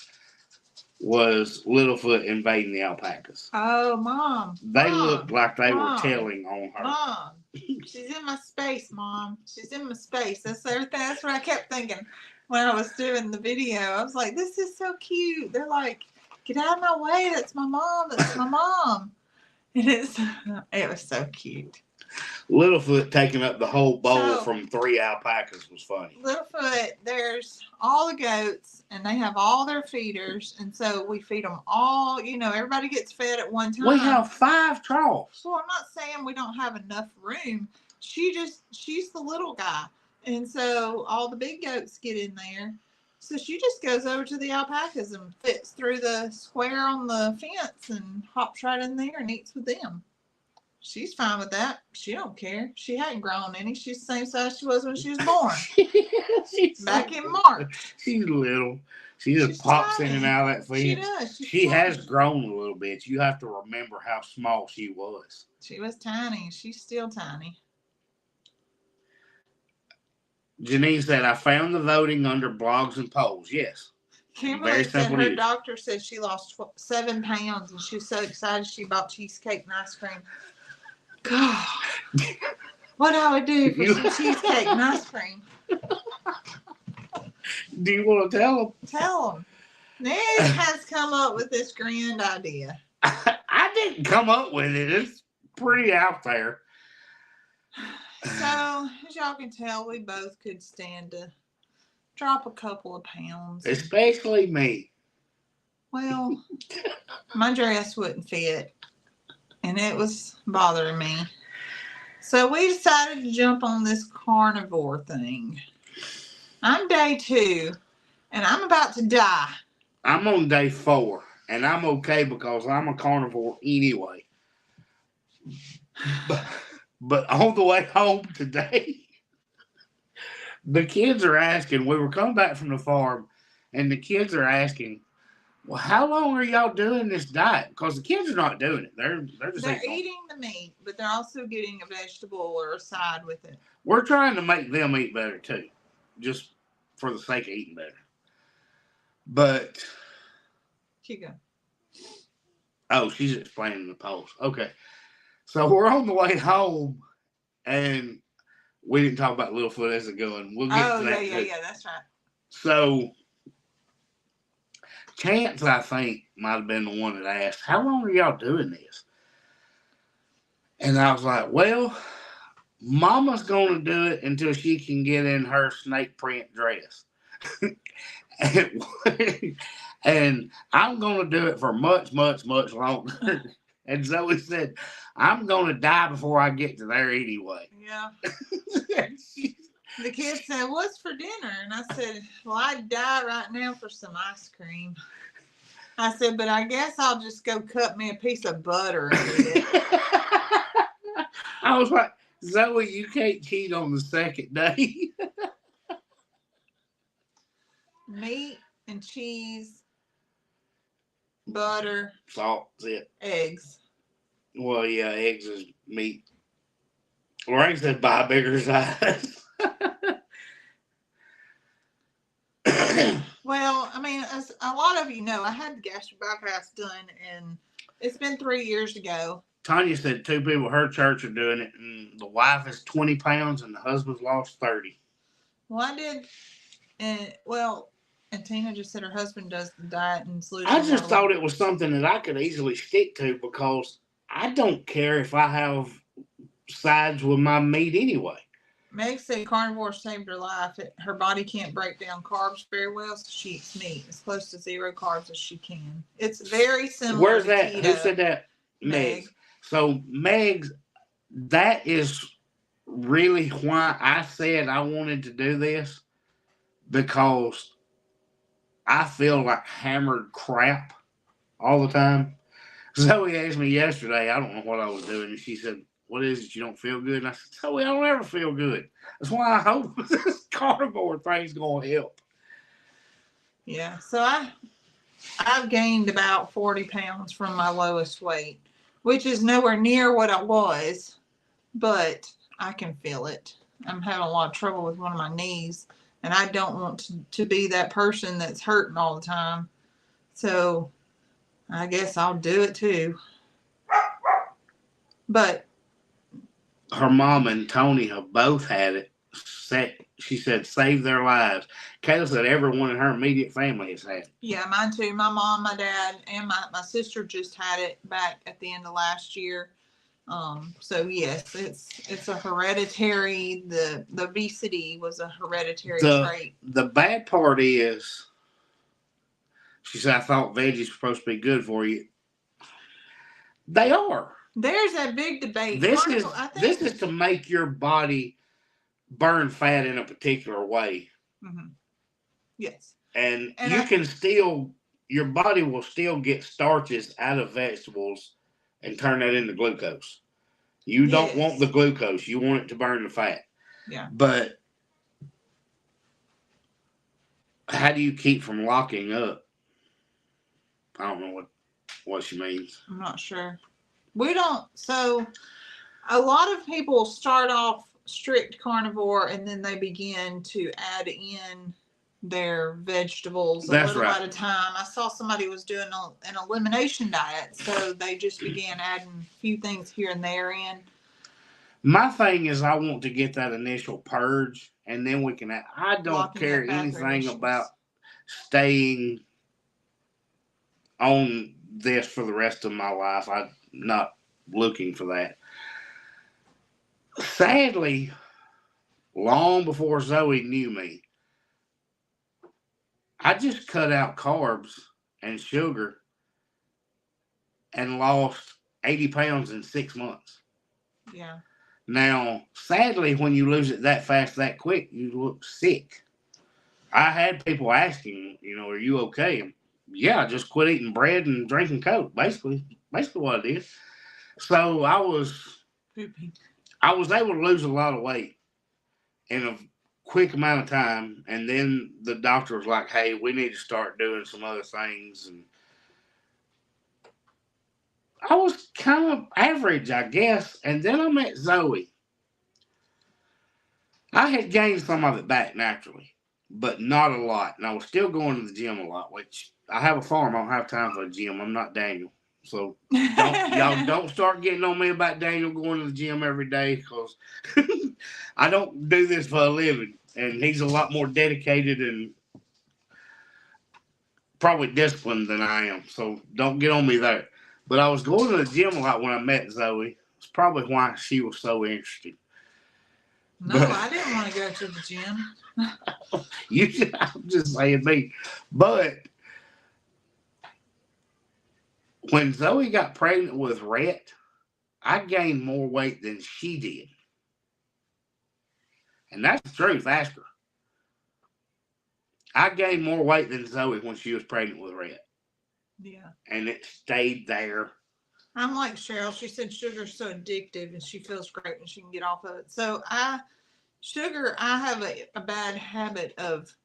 was Littlefoot invading the alpacas. Oh, Mom. They looked like they were telling on her. Mom, she's in my space, Mom. She's in my space. That's everything. That's what I kept thinking when I was doing the video. I was like, this is so cute. They're like, get out of my way. That's my mom. That's my mom. And it was so cute. Littlefoot taking up the whole bowl from 3 alpacas was funny. Littlefoot, there's all the goats, and they have all their feeders, and so we feed them all. Everybody gets fed at one time. We have 5 troughs. Well, I'm not saying we don't have enough room. She's the little guy, and so all the big goats get in there. So she just goes over to the alpacas and fits through the square on the fence and hops right in there and eats with them. She's fine with that. She don't care. She hadn't grown any. She's the same size she was when she was born. Back in March. She's little. She just She's pops in tiny. and out of that She fence. does. She's She has tiny. grown a little bit. You have to remember how small she was. She was tiny. She's still tiny. Janine said, I found the voting under blogs and polls. Yes. Very Kimberly said simple to her use. doctor said she lost 7 pounds and she was so excited she bought cheesecake and ice cream. God, what I would do for some cheesecake and ice cream. Do you want to tell them? Tell them. Nick has come up with this grand idea. I didn't come up with it. It's pretty out there. So, as y'all can tell, we both could stand to drop a couple of pounds. Especially me. Well, my dress wouldn't fit, and it was bothering me. So we decided to jump on this carnivore thing. I'm day 2, and I'm about to die. I'm on day 4, and I'm okay because I'm a carnivore anyway. But on the way home today, the kids are asking, we were coming back from the farm, and the kids are asking, well, how long are y'all doing this diet? Because the kids are not doing it. They're just eating the meat, but they're also getting a vegetable or a side with it. We're trying to make them eat better too, just for the sake of eating better. But Keep going. oh, she's explaining the post. Okay, so we're on the way home, and we didn't talk about Littlefoot as a going. We'll get to that too. Yeah, that's right. So Chance, I think, might have been the one that asked, how long are y'all doing this? And I was like, well, Mama's going to do it until she can get in her snake print dress. and I'm going to do it for much, much, much longer. And Zoe said, I'm going to die before I get to there anyway. Yeah. The kids said, what's for dinner? And I said, well, I'd die right now for some ice cream. I said, but I guess I'll just go cut me a piece of butter and eat it. I was like, Zoe, you can't cheat on the second day. Meat and cheese, butter, Salt, it. eggs. Well, yeah, eggs is meat. Lorraine said buy bigger size. Well, I mean, as a lot of you know, I had the gastric bypass done, and it's been 3 years ago. Tanya said 2 people at her church are doing it, and the wife is 20 pounds and the husband's lost 30. Well, I did, and Tina just said her husband does the diet and losing. I just thought it was something that I could easily stick to because I don't care if I have sides with my meat anyway. Meg said carnivore saved her life. Her body can't break down carbs very well, so she eats meat as close to 0 carbs as she can. It's very similar. Where's to that? keto. Who said that? Meg. So Meg's, that is really why I said I wanted to do this, because I feel like hammered crap all the time. Zoe asked me yesterday, I don't know what I was doing, and she said, what is it, you don't feel good? And I said, Zoe, I don't ever feel good. That's why I hope this carnivore thing's going to help. Yeah, so I've gained about 40 pounds from my lowest weight, which is nowhere near what I was, but I can feel it. I'm having a lot of trouble with one of my knees, and I don't want to be that person that's hurting all the time. So I guess I'll do it too. But her mom and Tony have both had it. She said, save their lives. Kayla said everyone in her immediate family has had it. Yeah, mine too. My mom, my dad, and my sister just had it back at the end of last year. So yes, it's a hereditary. The obesity was a hereditary trait. The bad part is, she said, I thought veggies were supposed to be good for you. They are. There's that big debate. This is to make your body burn fat in a particular way. Mm-hmm. Yes. And you can still, your body will still get starches out of vegetables and turn that into glucose. You don't want the glucose. You want it to burn the fat. Yeah. But How do you keep from locking up? I don't know what she means. I'm not sure. We don't. So a lot of people start off strict carnivore and then they begin to add in their vegetables a That's little right. at a time. I saw somebody was doing an elimination diet, so they just began adding a few things here and there in. My thing is, I want to get that initial purge, and then we can. I don't Locking care up bathroom anything issues. about staying on this for the rest of my life. I'm not looking for that. Sadly, long before Zoe knew me, I just cut out carbs and sugar and lost 80 pounds in 6 months. Yeah. Now, sadly, when you lose it that fast, that quick, you look sick. I had people asking, are you okay? Yeah, just quit eating bread and drinking Coke. Basically what I did. So I was able to lose a lot of weight in a quick amount of time, and then the doctor was like, "Hey, we need to start doing some other things." And I was kind of average, I guess. And then I met Zoe. I had gained some of it back naturally, but not a lot. And I was still going to the gym a lot, which I have a farm. I don't have time for a gym. I'm not Daniel. So y'all don't start getting on me about Daniel going to the gym every day, because I don't do this for a living. And he's a lot more dedicated and probably disciplined than I am. So don't get on me there. But I was going to the gym a lot when I met Zoe. It's probably why she was so interested. No, I didn't want to go to the gym. I'm just saying me. But when Zoe got pregnant with Rhett, I gained more weight than she did. And that's the truth. Ask her. I gained more weight than Zoe when she was pregnant with Rhett. Yeah. And it stayed there. I'm like Cheryl. She said sugar's so addictive and she feels great when she can get off of it. So I have a bad habit of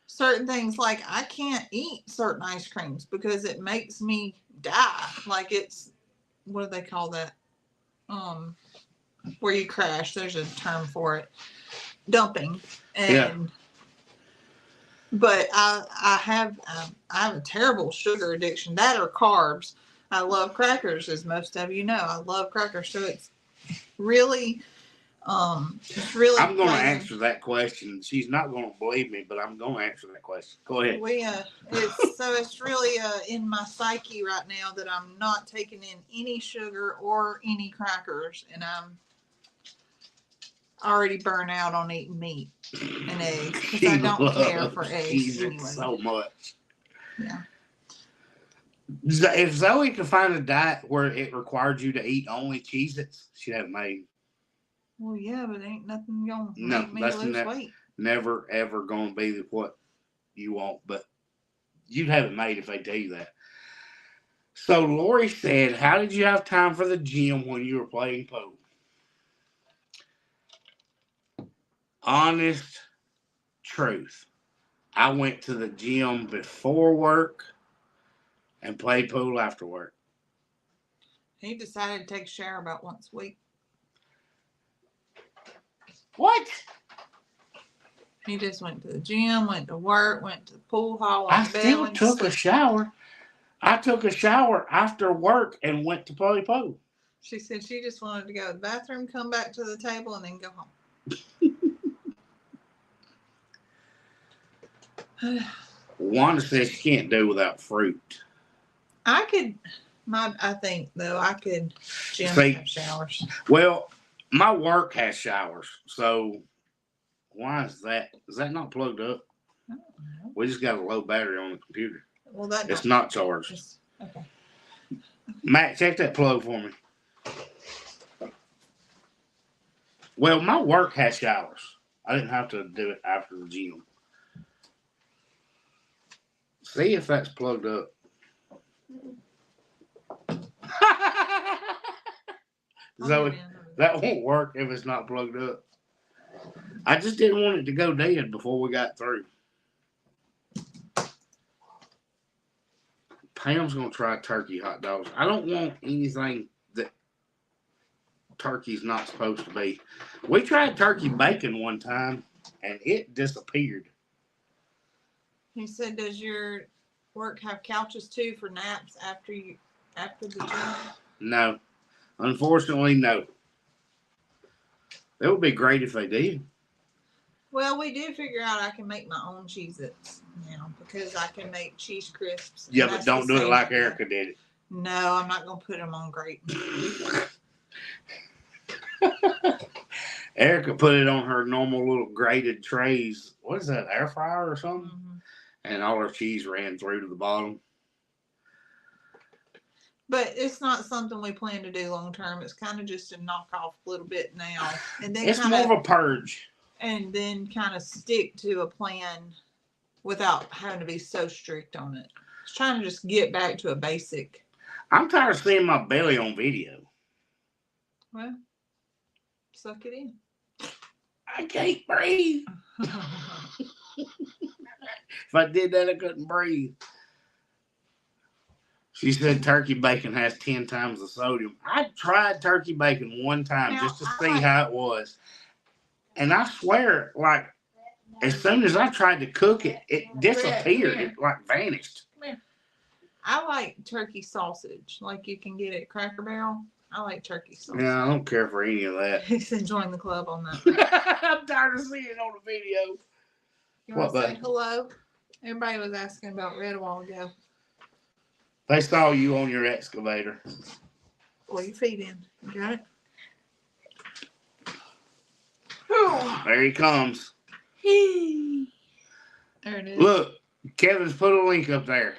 certain things. Like I can't eat certain ice creams because it makes me die. Like it's, what do they call that? Where you crash. There's a term for it. Dumping. And Yeah. But I have a terrible sugar addiction. That or carbs. I love crackers, as most of you know. I love crackers, so it's really. I'm going to answer that question. She's not going to believe me, but I'm going to answer that question. Go ahead. It's really in my psyche right now that I'm not taking in any sugar or any crackers, and I'm already burnt out on eating meat and eggs because I don't care for eggs anyway. So much. Yeah. If Zoe could find a diet where it required you to eat only Cheez-Its, she'd have it made. Well, yeah, but ain't nothing gonna make me lose weight. Never ever gonna be what you want, but you'd have it made if they tell you that. So Lori said, "How did you have time for the gym when you were playing pool?" Honest truth. I went to the gym before work and played pool after work. He decided to take a shower about once a week. What? He just went to the gym, went to work, went to the pool hall. I still took a shower. I took a shower after work and went to play pool. She said she just wanted to go to the bathroom, come back to the table, and then go home. Wanda says she can't do without fruit. I think though I could have showers. Well, my work has showers, so why is that? Is that not plugged up? I don't know. We just got a low battery on the computer. Well, it's not charged. Okay. Matt, check that plug for me. Well, my work has showers. I didn't have to do it after the gym. See if that's plugged up. Zoe, that won't work if it's not plugged up. I just didn't want it to go dead before we got through. Pam's gonna try turkey hot dogs. I don't want anything that turkey's not supposed to be. We tried turkey bacon one time and it disappeared. He said, "Does your work have couches too for naps after the gym?" No. Unfortunately, no. It would be great if they did. Well, we did figure out I can make my own Cheez-Its now because I can make cheese crisps. Yeah, but don't do it like Erica did it. No, I'm not gonna put them on grating. Erica put it on her normal little grated trays. What is that, air fryer or something? Mm-hmm. And all her cheese ran through to the bottom. But it's not something we plan to do long term. It's kind of just a knock off a little bit now, and then It's more of a purge. And then kind of stick to a plan without having to be so strict on it. It's trying to just get back to a basic. I'm tired of seeing my belly on video. Well, suck it in. I can't breathe. If I did that, I couldn't breathe. She said turkey bacon has 10 times the sodium. I tried turkey bacon one time just to see how it was. And I swear, like, as soon as I tried to cook it, it disappeared. It, like, vanished. I like turkey sausage. Like you can get at Cracker Barrel. I like turkey sausage. Yeah, I don't care for any of that. He's enjoying the club on that. I'm tired of seeing it on the video. You want What, to say bud? hello? Everybody was asking about Red a while ago. They saw you on your excavator. Pull your feet in. You got it? There he comes. There it is. Look, Kevin's put a link up there.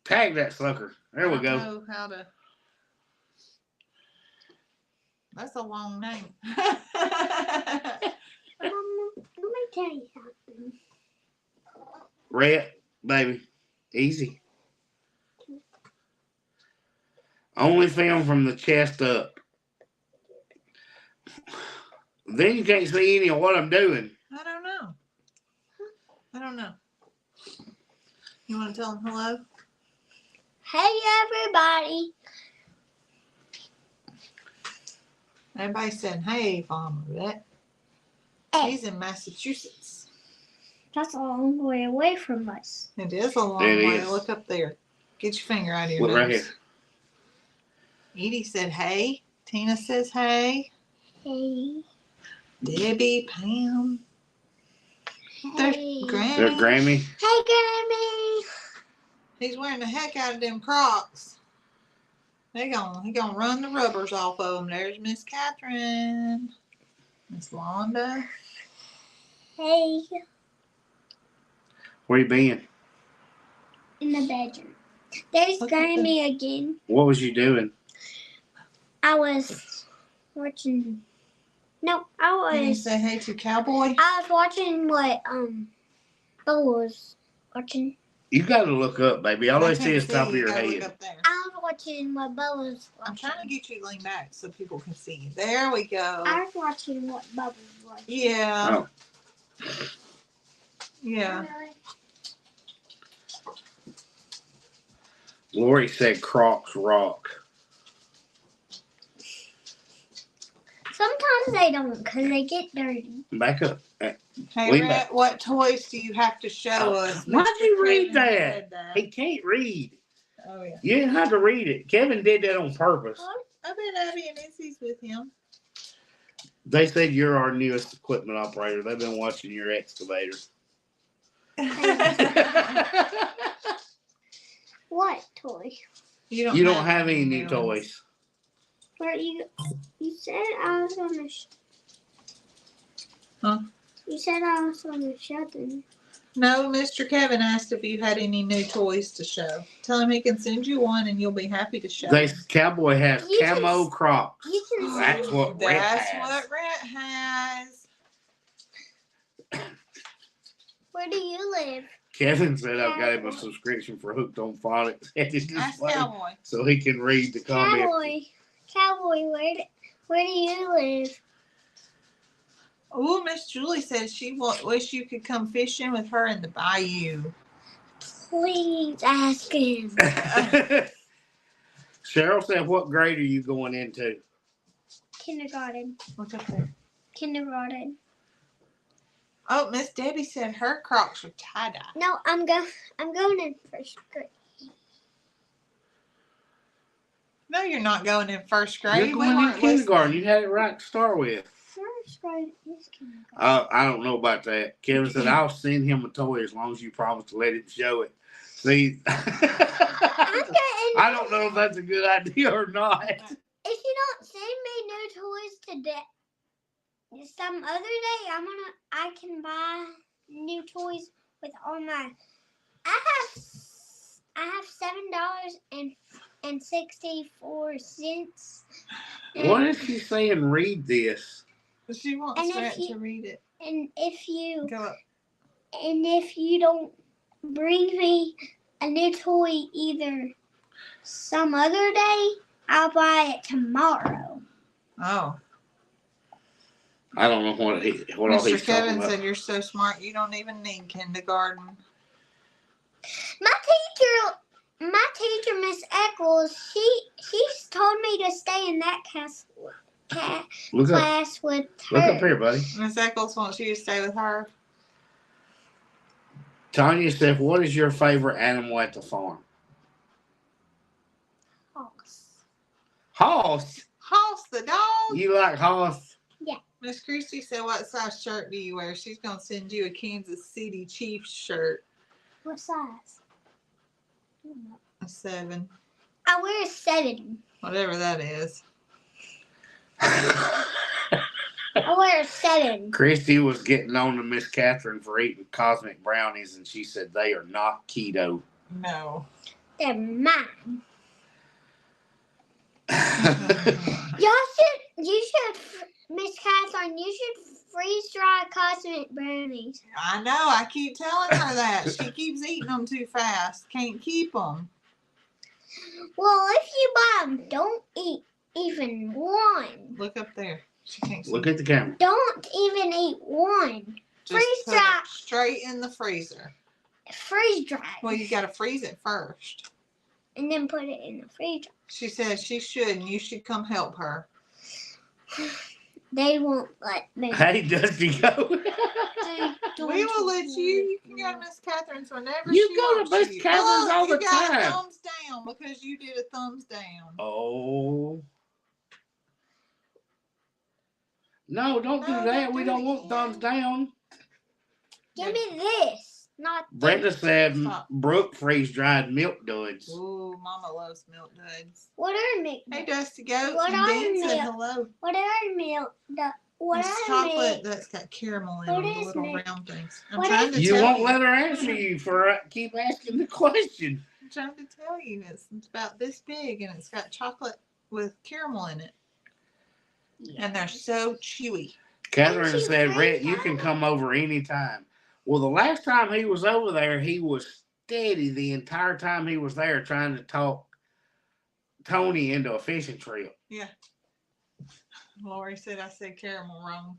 Tag that sucker. There we I go. know how to. That's a long name. Let me tell you something. Red, baby. Easy. Only film from the chest up. Then you can't see any of what I'm doing. I don't know. I don't know. You want to tell them hello? Hey, everybody. Everybody said, "Hey, Farmer Vet." Hey. He's in Massachusetts. That's a long way away from us. It is a long It way. is. Look up there. Get your finger out of your Look nose. right here. Edie said, "Hey." Tina says, "Hey." Hey. Debbie, Pam. There's Hey. Granny. There's Grammy. Hey, Grammy. He's wearing the heck out of them Crocs. He gonna run the rubbers off of them. There's Miss Catherine. Miss Londa. Hey. Where you been? In the bedroom. There's Look at Grammy again. What was you doing? I was watching. No, I Can you was. say hey to Cowboy? I was watching what Bill was watching. You got to look up, baby. All I see is top of You your gotta look head. up there. I was watching what Bill was watching. I'm trying to get you to lean back so people can see you. There we go. I was watching what Bill was watching. Yeah. Oh. Yeah. Lori said Crocs rock. Sometimes they don't because they get dirty. Back up. Hey, Lean Rhett, back. what toys do you have to show us? Why'd Mr. you read Kevin that? said that. He can't read. Oh, yeah. You didn't have to read it. Kevin did that on purpose. I bet Abby and Izzy's with him. They said you're our newest equipment operator. They've been watching your excavator. What toy? You You don't have any new toys. Where you said I was gonna. Huh? You said I was gonna show them. No, Mr. Kevin asked if you had any new toys to show. Tell him he can send you one and you'll be happy to show. Cowboy has You can camo s- Crocs. You can That's see. what Rhett That's has. what Rhett has. Where do you live? Kevin said I've got him a subscription for Hooked on Phonics and his That's display Cowboy. so he can read the comments. Cowboy, where do you live? Oh, Miss Julie said she wish you could come fishing with her in the bayou. Please ask him. Cheryl said, what grade are you going into? Kindergarten. Look up there. Kindergarten. Oh, Miss Debbie said her Crocs were tie dye. No, I'm going in first grade. No, you're not going in first grade. You're We going in weren't kindergarten. listening. You had it right to start with. First grade is kindergarten. I don't know about that. Kevin said, I'll send him a toy as long as you promise to let him show it. See, I don't know if that's a good idea or not. If you don't send me new toys today, some other day, I can buy new toys with all my. I have $7.64. What is she saying? Read this. She wants And if Strat you- to read it. And if you Go up. don't bring me a new toy either some other day, I'll buy it tomorrow. Oh. I don't know what all he's Mr. talking Kevin about. said you're so smart you don't even need kindergarten. My teacher, Miss Eccles, she's told me to stay in that Look up, class with her. look up here, buddy. Miss Eccles wants you to stay with her. Tanya said, what is your favorite animal at the farm? Horse. Hoss. Hoss the dog. You like Hoss? Miss Christie said, what size shirt do you wear? She's going to send you a Kansas City Chiefs shirt. What size? A 7. I wear a 7. Whatever that is. I wear a 7. Christy was getting on to Miss Catherine for eating cosmic brownies, and she said they are not keto. No. They're mine. You should, Miss Catherine, you should freeze dry cosmic brownies. I know. I keep telling her that. She keeps eating them too fast. Can't keep them. Well, if you buy them, don't eat even one. Look up there. She can't see. Look at the camera. Don't even eat one. Just freeze put dry. it straight in the freezer. Freeze dry. Well, you got to freeze it first. And then put it in the freezer. She said she should, and you should come help her. They won't let me. Hey, Dusty, go. We will let you. You can go to Miss Catherine's whenever You she go to wants Miss you. Catherine's Look, all the you got time. a thumbs down because you did a thumbs down. Oh. No, don't do No, that. don't We do don't it want again. thumbs down. Give me this, not this. Brenda said Stop. Brooke freeze dried milk duds. Ooh, Mama loves milk duds. What are milk? Hey, Dusty Goats What and are Dan said milk? hello. What are milk? What It's are chocolate milk? that's got caramel in What them, the is little milk? round things. I'm What trying to You tell won't you. let her answer you for keep asking the question. I'm trying to tell you. It's about this big, and it's got chocolate with caramel in it, and they're so chewy. Catherine you said, freeze Rhett, you them? can come over anytime. Well, the last time he was over there, he was steady the entire time he was there trying to talk Tony into a fishing trip. Yeah. Lori said I said caramel wrong.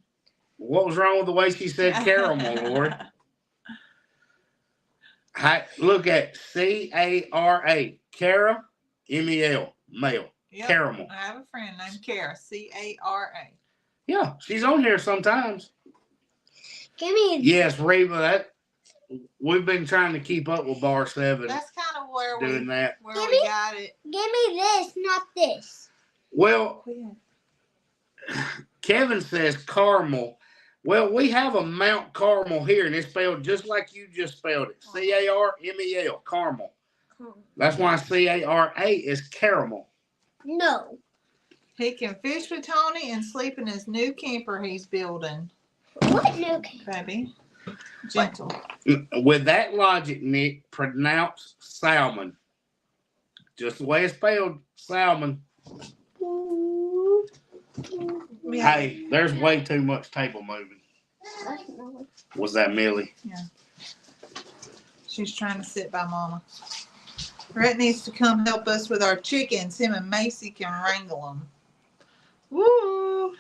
What was wrong with the way she said caramel, Lord? Hi, look at C-A-R-A. Cara, M-E-L, male. Yep. Caramel. I have a friend named Cara, C-A-R-A. Yeah, she's on here sometimes. Give me Yes, Reba, that we've been trying to keep up with Bar 7 That's kind of where doing that. we Give me- got it. Give me this, not this. Well, Kevin says caramel. Well, we have a Mount Carmel here, and it's spelled just like you just spelled it. C-A-R-M-E-L, caramel. That's why C-A-R-A is caramel. No. He can fish with Tony and sleep in his new camper he's building. What no? Baby. Gentle. With that logic, Nick, pronounce salmon. Just the way it's spelled, salmon. Yeah. Hey, there's way too much table moving. Was that Millie? She's trying to sit by Mama. Rhett needs to come help us with our chickens. Him and Macy can wrangle them. Woo!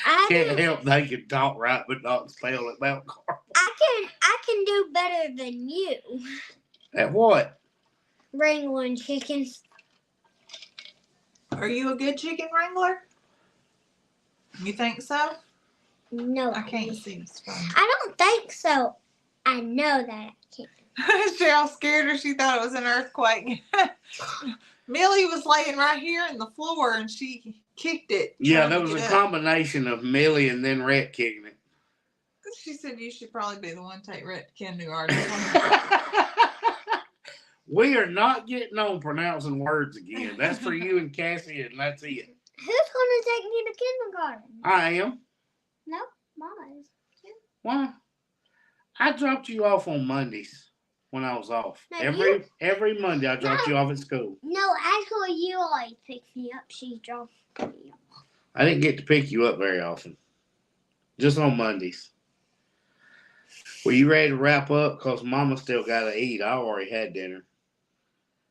I Can't can, help they can talk right but not spell it Mount Carmel. I can do better than you. At what? Wrangling chickens. Are you a good chicken wrangler? You think so? No. I can't see this phone. I don't think so. I know that I can't. Cheryl scared her. She thought it was an earthquake. Millie was laying right here in the floor and she kicked it. Yeah, trying that to was a get up. combination of Millie and then Rhett kicking it. She said you should probably be the one to take Rhett to kindergarten. We are not getting on pronouncing words again. That's for you and Cassie, and that's it. Who's gonna take me to kindergarten? I am. No, Mama is. Why? I dropped you off on Mondays when I was off. No, Every Monday I dropped you off at school. No, actually, you always pick me up. She dropped me off. I didn't get to pick you up very often. Just on Mondays. Well, you ready to wrap up? Because Mama still got to eat. I already had dinner.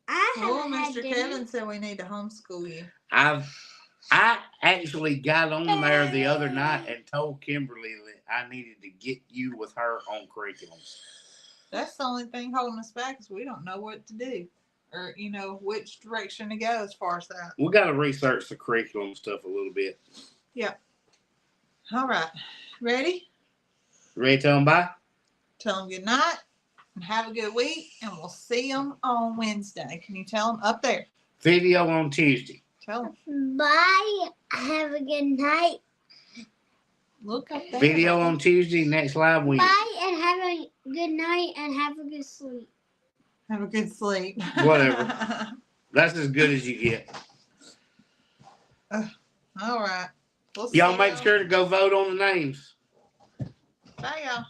I Oh, haven't had Mr. dinner. Kevin said we need to homeschool you. I actually got on there the other night and told Kimberly that I needed to get you with her on curriculums. That's the only thing holding us back is we don't know what to do or, which direction to go as far as that. We got to research the curriculum stuff a little bit. All right. Ready? Ready to tell them bye? Tell them good night and have a good week, and we'll see them on Wednesday. Can you tell them up there? Video on Tuesday. Tell them. Bye. Have a good night. Look up there. Video on Tuesday, next live Wednesday. Bye and have a good night and have a good sleep. Have a good sleep. Whatever. That's as good as you get. All right. We'll see Y'all make y'all. sure to go vote on the names. Bye, y'all.